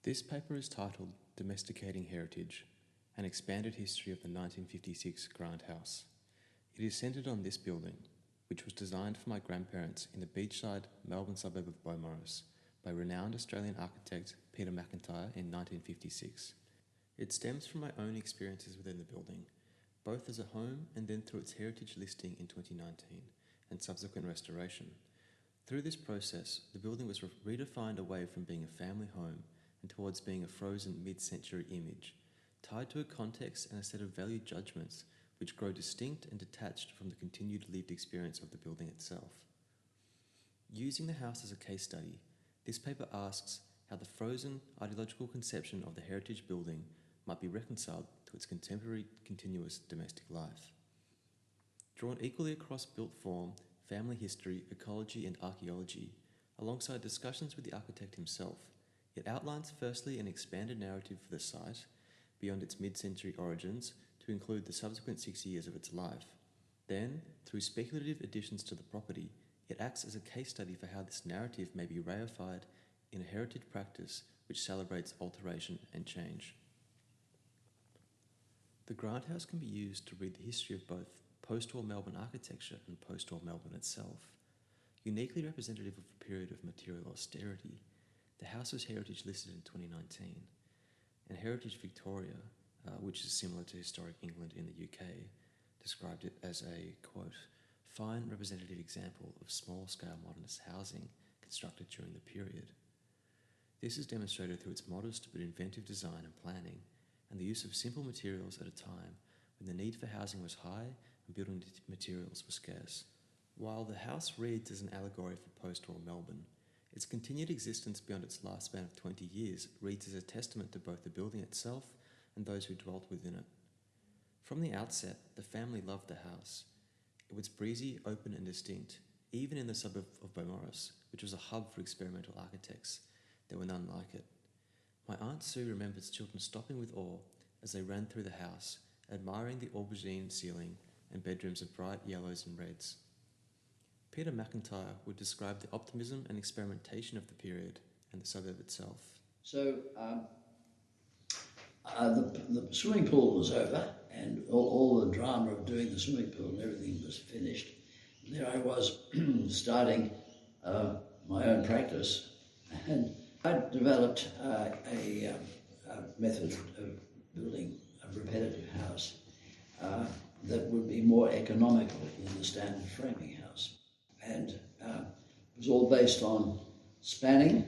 This paper is titled Domesticating Heritage, an expanded history of the 1956 Grant House. It is centred on this building, which was designed for my grandparents in the beachside Melbourne suburb of Beaumaris by renowned Australian architect Peter McIntyre in 1956. It stems from my own experiences within the building, both as a home and then through its heritage listing in 2019 and subsequent restoration. Through this process, the building was redefined away from being a family home and towards being a frozen mid-century image, tied to a context and a set of value judgments which grow distinct and detached from the continued lived experience of the building itself. Using the house as a case study, this paper asks how the frozen ideological conception of the heritage building might be reconciled to its contemporary continuous domestic life. Drawn equally across built form, family history, ecology and archaeology, alongside discussions with the architect himself, it outlines firstly an expanded narrative for the site, beyond its mid-century origins, to include the subsequent 6 years of its life. Then, through speculative additions to the property, it acts as a case study for how this narrative may be reified in a heritage practice which celebrates alteration and change. The Grant House can be used to read the history of both post-war Melbourne architecture and post-war Melbourne itself. Uniquely representative of a period of material austerity, the house was heritage listed in 2019, and Heritage Victoria, which is similar to Historic England in the UK, described it as a, quote, fine representative example of small-scale modernist housing constructed during the period. This is demonstrated through its modest but inventive design and planning, and the use of simple materials at a time when the need for housing was high and building materials were scarce. While the house reads as an allegory for post-war Melbourne, its continued existence beyond its lifespan of 20 years reads as a testament to both the building itself and those who dwelt within it. From the outset, the family loved the house. It was breezy, open and distinct, even in the suburb of Beaumaris, which was a hub for experimental architects. There were none like it. My Aunt Sue remembers children stopping with awe as they ran through the house, admiring the aubergine ceiling and bedrooms of bright yellows and reds. Peter McIntyre would describe the optimism and experimentation of the period and the suburb itself. So the swimming pool was over, and all the drama of doing the swimming pool and everything was finished. And there I was starting my own practice, and I developed a method of building a repetitive house that would be more economical than the standard framing house. And it was all based on spanning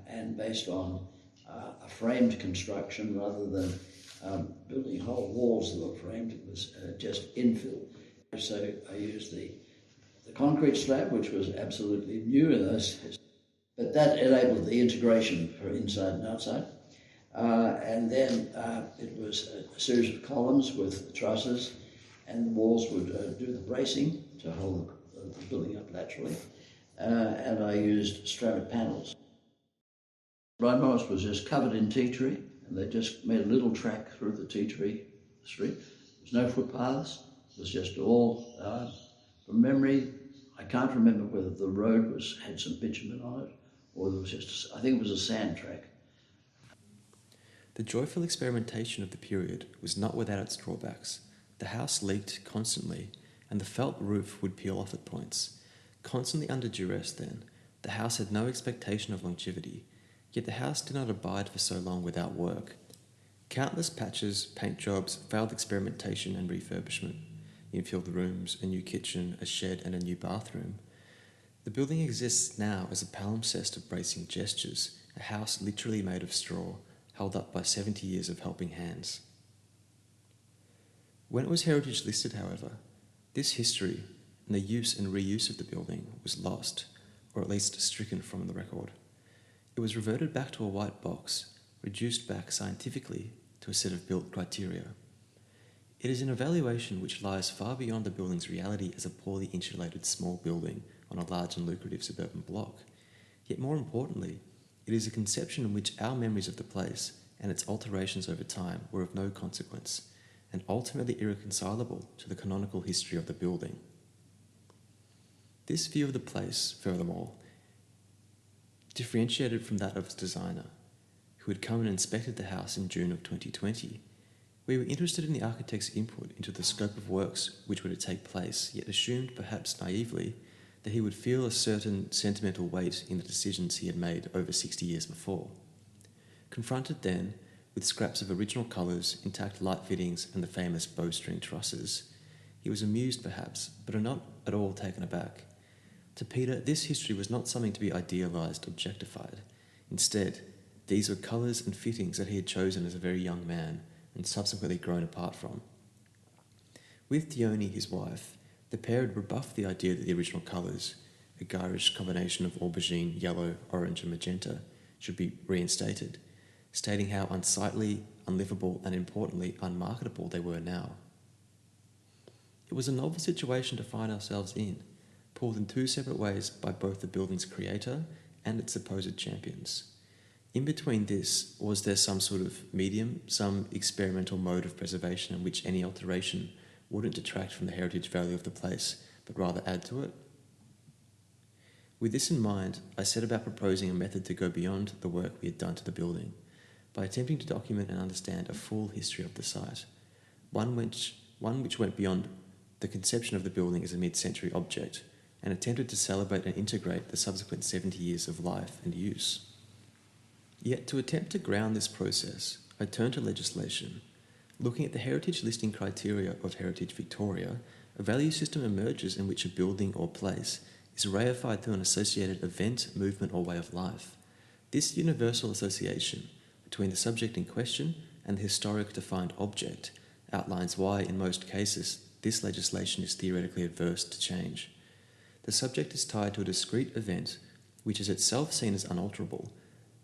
and based on a framed construction rather than building whole walls that were framed. It was just infill. So I used the concrete slab, which was absolutely new in those days, but that enabled the integration for inside and outside. And then it was a series of columns with trusses, and the walls would do the bracing to hold the building up laterally. And I used stranded panels. Beaumaris was just covered in tea tree, and they just made a little track through the tea tree street. There was no footpaths. It was just all, from memory, I can't remember whether the road had some bitumen on it, or there was just, I think it was a sand track. The joyful experimentation of the period was not without its drawbacks. The house leaked constantly, and the felt roof would peel off at points. Constantly under duress then, the house had no expectation of longevity, yet the house did not abide for so long without work. Countless patches, paint jobs, failed experimentation and refurbishment, infilled rooms, a new kitchen, a shed and a new bathroom. The building exists now as a palimpsest of bracing gestures, a house literally made of straw, held up by 70 years of helping hands. When it was heritage listed, however, this history and the use and reuse of the building was lost, or at least stricken from the record. It was reverted back to a white box, reduced back scientifically to a set of built criteria. It is an evaluation which lies far beyond the building's reality as a poorly insulated small building on a large and lucrative suburban block. Yet more importantly, it is a conception in which our memories of the place and its alterations over time were of no consequence, and ultimately irreconcilable to the canonical history of the building. This view of the place, furthermore, differentiated from that of its designer, who had come and inspected the house in June of 2020. We were interested in the architect's input into the scope of works which were to take place, yet assumed, perhaps naively, that he would feel a certain sentimental weight in the decisions he had made over 60 years before. Confronted then with scraps of original colours, intact light fittings and the famous bowstring trusses, he was amused perhaps, but not at all taken aback. To Peter, this history was not something to be idealised, objectified. Instead, these were colours and fittings that he had chosen as a very young man and subsequently grown apart from. With Dione, his wife, the pair had rebuffed the idea that the original colours, a garish combination of aubergine, yellow, orange and magenta, should be reinstated, stating how unsightly, unlivable and importantly unmarketable they were now. It was a novel situation to find ourselves in, pulled in two separate ways by both the building's creator and its supposed champions. In between this, was there some sort of medium, some experimental mode of preservation in which any alteration wouldn't detract from the heritage value of the place, but rather add to it? With this in mind, I set about proposing a method to go beyond the work we had done to the building, by attempting to document and understand a full history of the site, one which went beyond the conception of the building as a mid-century object, and attempted to celebrate and integrate the subsequent 70 years of life and use. Yet to attempt to ground this process, I turned to legislation. Looking at the heritage listing criteria of Heritage Victoria, a value system emerges in which a building or place is reified through an associated event, movement or way of life. This universal association between the subject in question and the historic defined object outlines why, in most cases, this legislation is theoretically adverse to change. The subject is tied to a discrete event which is itself seen as unalterable.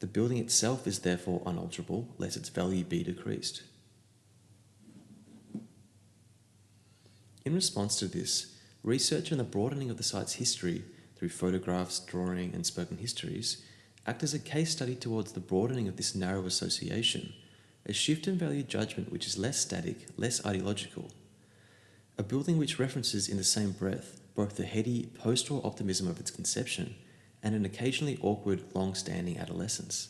The building itself is therefore unalterable, lest its value be decreased. In response to this, research and the broadening of the site's history through photographs, drawing and spoken histories act as a case study towards the broadening of this narrow association, a shift in value judgment which is less static, less ideological. A building which references in the same breath both the heady post-war optimism of its conception and an occasionally awkward, long-standing adolescence.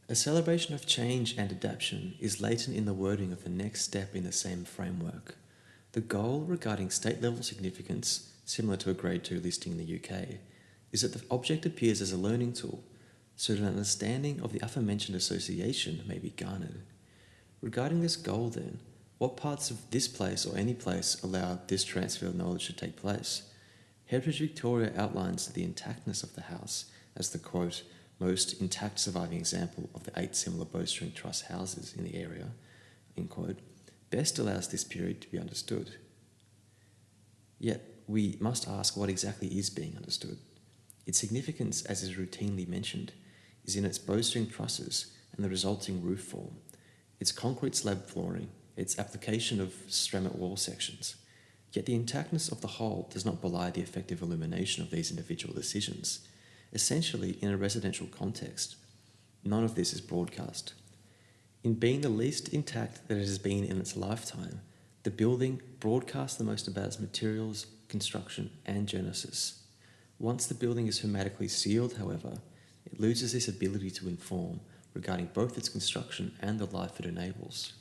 A celebration of change and adaptation is latent in the wording of the next step in the same framework. The goal regarding state-level significance, similar to a Grade 2 listing in the UK, is that the object appears as a learning tool, so that an understanding of the aforementioned association may be garnered. Regarding this goal then, what parts of this place or any place allow this transfer of knowledge to take place? Heritage Victoria outlines the intactness of the house as the, quote, most intact surviving example of the 8 similar bowstring truss houses in the area, end quote, best allows this period to be understood. Yet we must ask what exactly is being understood. Its significance, as is routinely mentioned, is in its bowstring trusses and the resulting roof form, its concrete slab flooring, its application of ceramic wall sections. Yet the intactness of the whole does not belie the effective illumination of these individual decisions. Essentially, in a residential context, none of this is broadcast. In being the least intact that it has been in its lifetime, the building broadcasts the most about its materials, construction, and genesis. Once the building is hermetically sealed, however, it loses this ability to inform regarding both its construction and the life it enables.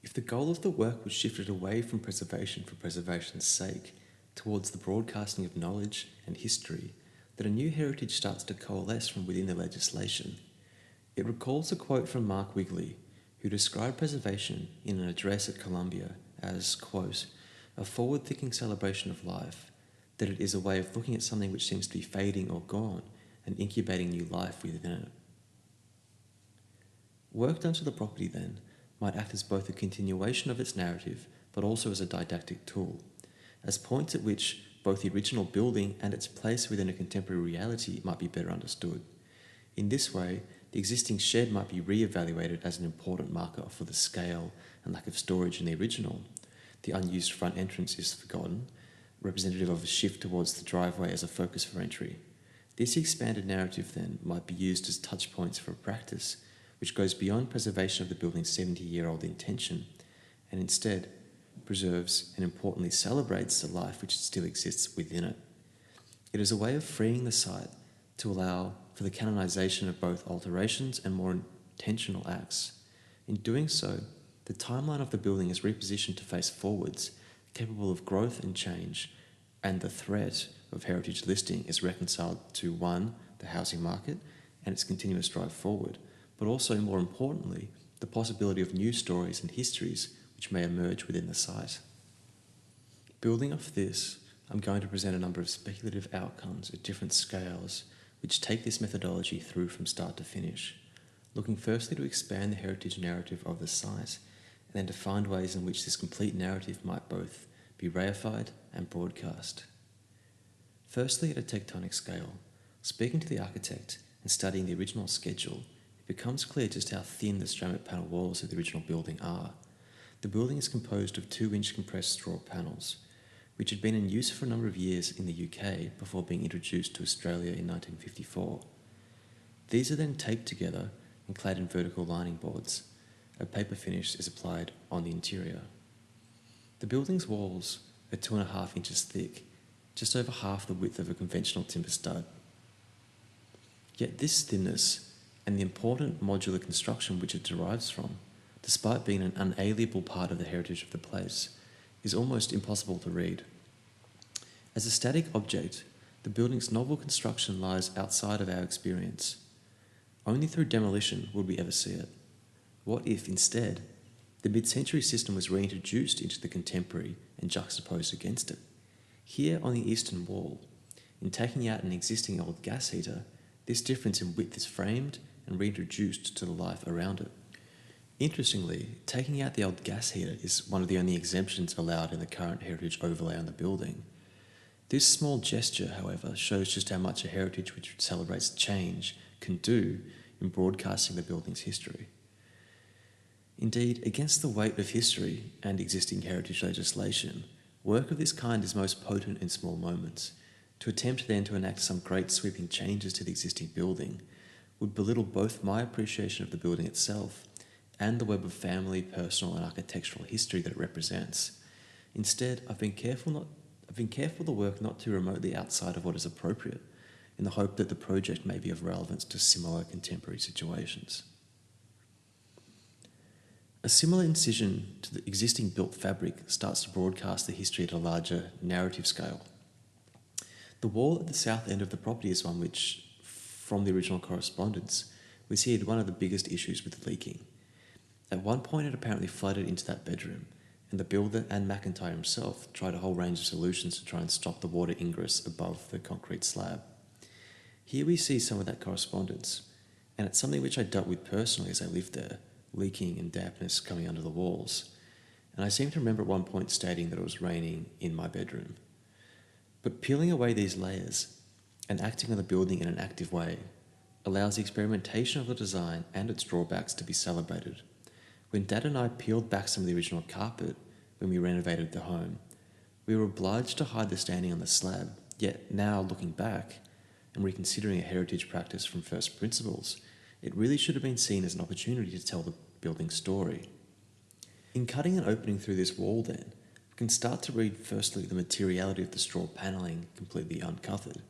If the goal of the work was shifted away from preservation for preservation's sake towards the broadcasting of knowledge and history, then a new heritage starts to coalesce from within the legislation. It recalls a quote from Mark Wigley, who described preservation in an address at Columbia as, quote, a forward-thinking celebration of life, that it is a way of looking at something which seems to be fading or gone and incubating new life within it. Work done to the property, then, might act as both a continuation of its narrative but also as a didactic tool, as points at which both the original building and its place within a contemporary reality might be better understood. In this way, the existing shed might be re-evaluated as an important marker for the scale and lack of storage in the original. The unused front entrance is forgotten, representative of a shift towards the driveway as a focus for entry. This expanded narrative then might be used as touch points for a practice which goes beyond preservation of the building's 70-year-old intention and instead preserves and importantly celebrates the life which still exists within it. It is a way of freeing the site to allow for the canonisation of both alterations and more intentional acts. In doing so, the timeline of the building is repositioned to face forwards, capable of growth and change, and the threat of heritage listing is reconciled to, one, the housing market and its continuous drive forward, but also, more importantly, the possibility of new stories and histories which may emerge within the site. Building off this, I'm going to present a number of speculative outcomes at different scales which take this methodology through from start to finish, looking firstly to expand the heritage narrative of the site, and then to find ways in which this complete narrative might both be reified and broadcast. Firstly, at a tectonic scale, speaking to the architect and studying the original schedule, it becomes clear just how thin the ceramic panel walls of the original building are. The building is composed of 2-inch compressed straw panels, which had been in use for a number of years in the UK before being introduced to Australia in 1954. These are then taped together and clad in vertical lining boards. A paper finish is applied on the interior. The building's walls are 2.5 inches thick, just over half the width of a conventional timber stud. Yet this thinness and the important modular construction which it derives from, despite being an unalienable part of the heritage of the place, is almost impossible to read. As a static object, the building's novel construction lies outside of our experience. Only through demolition would we ever see it. What if, instead, the mid-century system was reintroduced into the contemporary and juxtaposed against it? Here on the eastern wall, in taking out an existing old gas heater, this difference in width is framed and reintroduced to the life around it. Interestingly, taking out the old gas heater is one of the only exemptions allowed in the current heritage overlay on the building. This small gesture, however, shows just how much a heritage which celebrates change can do in broadcasting the building's history. Indeed, against the weight of history and existing heritage legislation, work of this kind is most potent in small moments. To attempt then to enact some great sweeping changes to the existing building would belittle both my appreciation of the building itself and the web of family, personal and architectural history that it represents. Instead, I've been careful the work not too remotely outside of what is appropriate, in the hope that the project may be of relevance to similar contemporary situations. A similar incision to the existing built fabric starts to broadcast the history at a larger narrative scale. The wall at the south end of the property is one which, from the original correspondence, we see had one of the biggest issues with leaking. At one point it apparently flooded into that bedroom, and the builder and McIntyre himself tried a whole range of solutions to try and stop the water ingress above the concrete slab. Here we see some of that correspondence, and it's something which I dealt with personally as I lived there, leaking and dampness coming under the walls, and I seem to remember at one point stating that it was raining in my bedroom. But peeling away these layers and acting on the building in an active way allows the experimentation of the design and its drawbacks to be celebrated. When Dad and I peeled back some of the original carpet when we renovated the home, we were obliged to hide the staining on the slab, yet now looking back and reconsidering a heritage practice from first principles, it really should have been seen as an opportunity to tell the building's story. In cutting an opening through this wall then, we can start to read firstly the materiality of the straw panelling completely uncovered,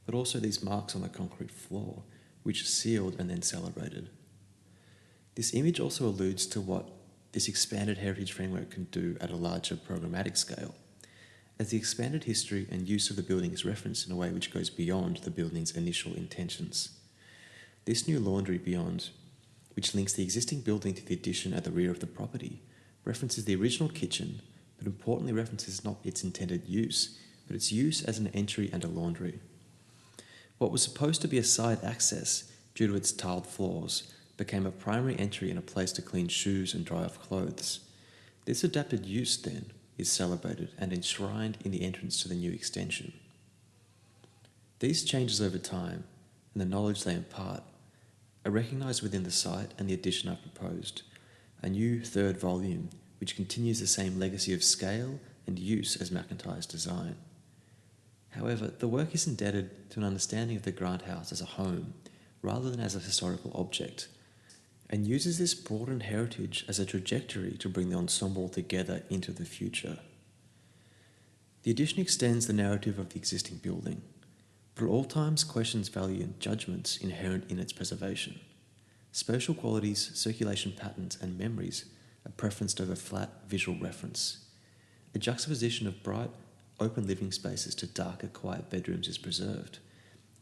but also these marks on the concrete floor, which are sealed and then celebrated. This image also alludes to what this expanded heritage framework can do at a larger programmatic scale, as the expanded history and use of the building is referenced in a way which goes beyond the building's initial intentions. This new laundry beyond, which links the existing building to the addition at the rear of the property, references the original kitchen, but importantly references not its intended use, but its use as an entry and a laundry. What was supposed to be a side access due to its tiled floors became a primary entry and a place to clean shoes and dry off clothes. This adapted use, then, is celebrated and enshrined in the entrance to the new extension. These changes over time, and the knowledge they impart, are recognised within the site and the addition I've proposed, a new third volume which continues the same legacy of scale and use as McIntyre's design. However, the work is indebted to an understanding of the Grant House as a home, rather than as a historical object, and uses this broadened heritage as a trajectory to bring the ensemble together into the future. The addition extends the narrative of the existing building, but at all times questions value and judgments inherent in its preservation. Spatial qualities, circulation patterns, and memories are preferenced over flat visual reference. A juxtaposition of bright, open living spaces to darker, quiet bedrooms is preserved.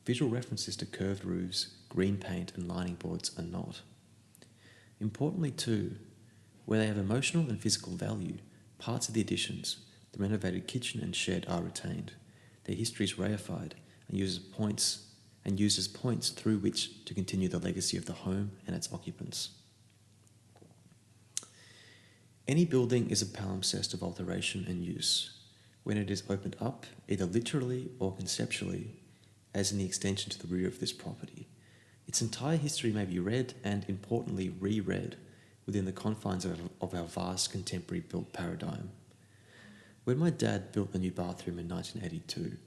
Visual references to curved roofs, green paint, and lining boards are not. Importantly too, where they have emotional and physical value, parts of the additions, the renovated kitchen and shed, are retained. Their history is reified and uses points through which to continue the legacy of the home and its occupants. Any building is a palimpsest of alteration and use, when it is opened up, either literally or conceptually, as in the extension to the rear of this property. Its entire history may be read and, importantly, reread within the confines of our vast contemporary built paradigm. When my dad built the new bathroom in 1982,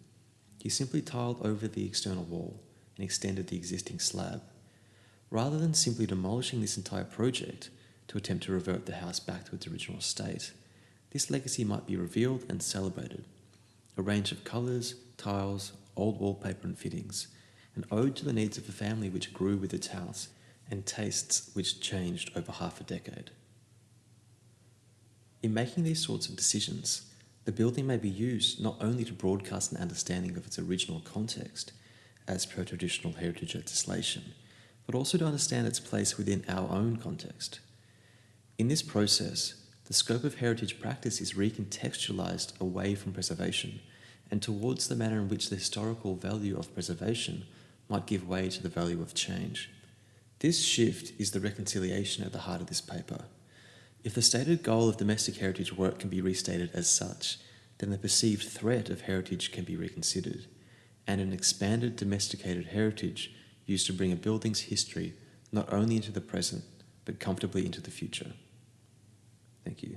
he simply tiled over the external wall and extended the existing slab. Rather than simply demolishing this entire project to attempt to revert the house back to its original state, this legacy might be revealed and celebrated. A range of colours, tiles, old wallpaper and fittings, an ode to the needs of a family which grew with its house and tastes which changed over half a decade. In making these sorts of decisions, the building may be used not only to broadcast an understanding of its original context, as per traditional heritage legislation, but also to understand its place within our own context. In this process, the scope of heritage practice is recontextualised away from preservation and towards the manner in which the historical value of preservation might give way to the value of change. This shift is the reconciliation at the heart of this paper. If the stated goal of domestic heritage work can be restated as such, then the perceived threat of heritage can be reconsidered, and an expanded domesticated heritage used to bring a building's history not only into the present, but comfortably into the future. Thank you.